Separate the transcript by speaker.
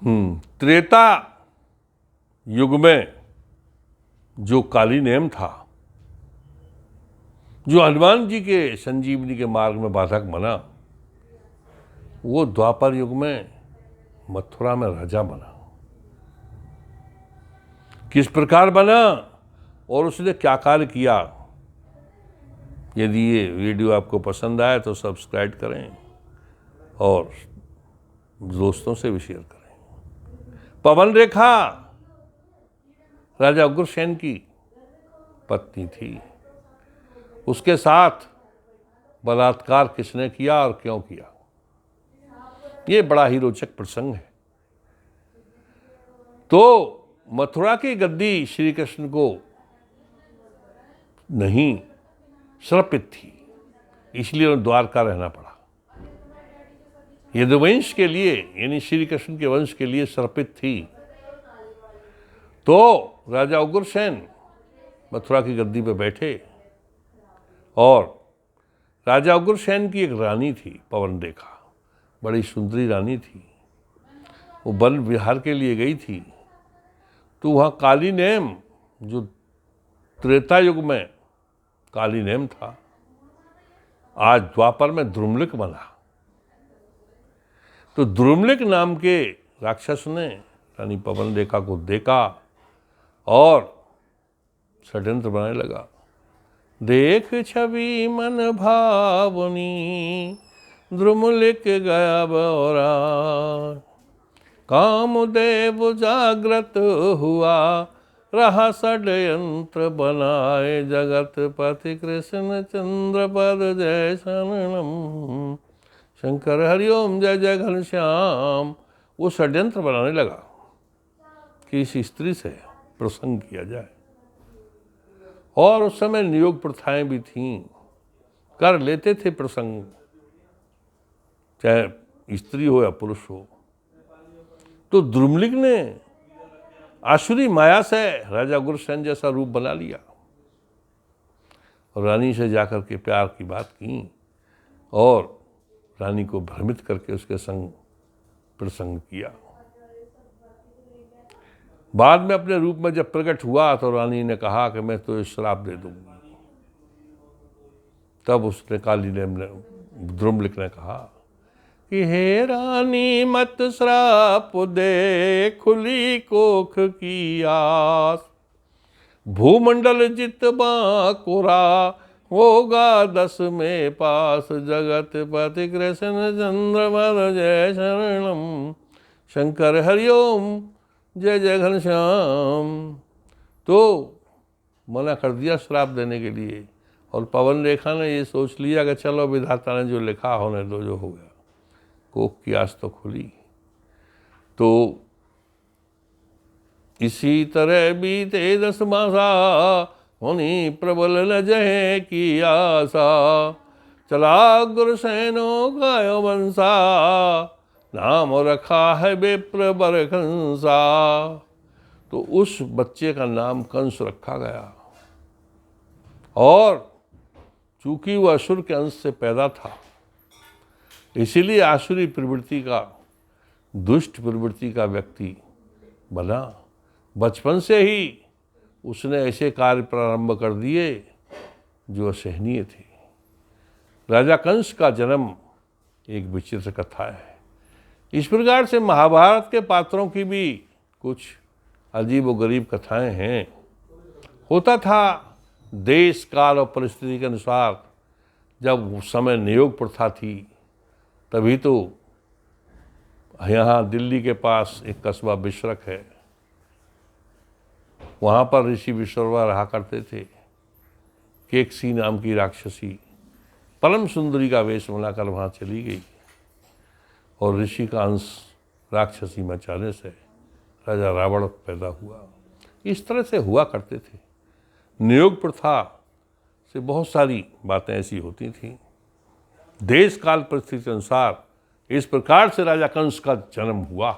Speaker 1: त्रेता युग में जो काली नेम था, जो हनुमान जी के संजीवनी के मार्ग में बाधक बना, वो द्वापर युग में मथुरा में राजा बना। किस प्रकार बना और उसने क्या कार्य किया? यदि ये वीडियो आपको पसंद आए तो सब्सक्राइब करें और दोस्तों से भी शेयर करें। पवन रेखा राजा उग्रसेन की पत्नी थी। उसके साथ बलात्कार किसने किया और क्यों किया, ये बड़ा ही रोचक प्रसंग है। तो मथुरा की गद्दी श्री कृष्ण को नहीं समर्पित थी, इसलिए उन्हें द्वारका रहना पड़ा। यदुवंश के लिए यानी श्री कृष्ण के वंश के लिए समर्पित थी। तो राजा उग्रसेन मथुरा की गद्दी पर बैठे और राजा उग्रसेन की एक रानी थी पवन रेखा, बड़ी सुंदरी रानी थी। वो वन विहार के लिए गई थी, तो वहाँ काली नेम, जो त्रेता युग में काली नेम था, आज द्वापर में द्रुमलिक बना। तो द्रुमलिक नाम के राक्षस ने रानी पवन रेखा को देखा और षड्यंत्र बनाने लगा। देख छवि मन भावनी, द्रुमलिक गया बौरा, कामदेव जागृत हुआ, रहा षड्यंत्र बनाए, जगत पति कृष्ण चंद्र पद जय शरणम, शंकर हरिओम जय जय घनश्याम। वो षड्यंत्र बनाने लगा कि इस स्त्री से प्रसंग किया जाए। और उस समय नियोग प्रथाएं भी थीं, कर लेते थे प्रसंग, चाहे स्त्री हो या पुरुष हो। तो द्रुमलिक ने आसुरी माया से राजा उग्रसेन जैसा रूप बना लिया और रानी से जाकर के प्यार की बात की और रानी को भ्रमित करके उसके संग प्रसंग किया। बाद में अपने रूप में जब प्रकट हुआ तो रानी ने कहा कि मैं तो श्राप दे दूंगी। तब उसने काली नेम ने द्रुमलिक ने कहा कि हे रानी मत श्राप दे, खुली कोख की आस, भूमंडल जित बांकुरा, होगा 10 में पास, जगत पति कृष्ण चंद्र पद जय शरणम, शंकर हरिओम जय जय घनश्याम। तो मना कर दिया श्राप देने के लिए। और पवन रेखा ने ये सोच लिया कि चलो विधाता ने जो लिखा होने दो, जो हो गया, कोख की आस तो खुली। तो इसी तरह बीते 10 मासा, होनी प्रबल न जहे की आशा, चला गुरसेनो गायो वंशा, नाम रखा है विप्र बरकंसा। तो उस बच्चे का नाम कंस रखा गया। और चूंकि वह असुर के अंश से पैदा था, इसीलिए आसुरी प्रवृत्ति का, दुष्ट प्रवृत्ति का व्यक्ति बना। बचपन से ही उसने ऐसे कार्य प्रारंभ कर दिए जो असहनीय थे। राजा कंस का जन्म एक विचित्र कथा है। इस प्रकार से महाभारत के पात्रों की भी कुछ अजीब व गरीब कथाएं हैं। होता था देश काल और परिस्थिति के अनुसार, जब उस समय नियोग प्रथा थी, तभी तो यहाँ दिल्ली के पास एक कस्बा बिशरक है, वहाँ पर ऋषि विश्रवा रहा करते थे। केकसी नाम की राक्षसी परम सुंदरी का वेश बनाकर वहाँ चली गई और ऋषि का अंश राक्षसी में जाने से राजा रावण पैदा हुआ। इस तरह से हुआ करते थे। नियोग प्रथा से बहुत सारी बातें ऐसी होती थीं। देश काल परिस्थिति के अनुसार इस प्रकार से राजा कंस का जन्म हुआ।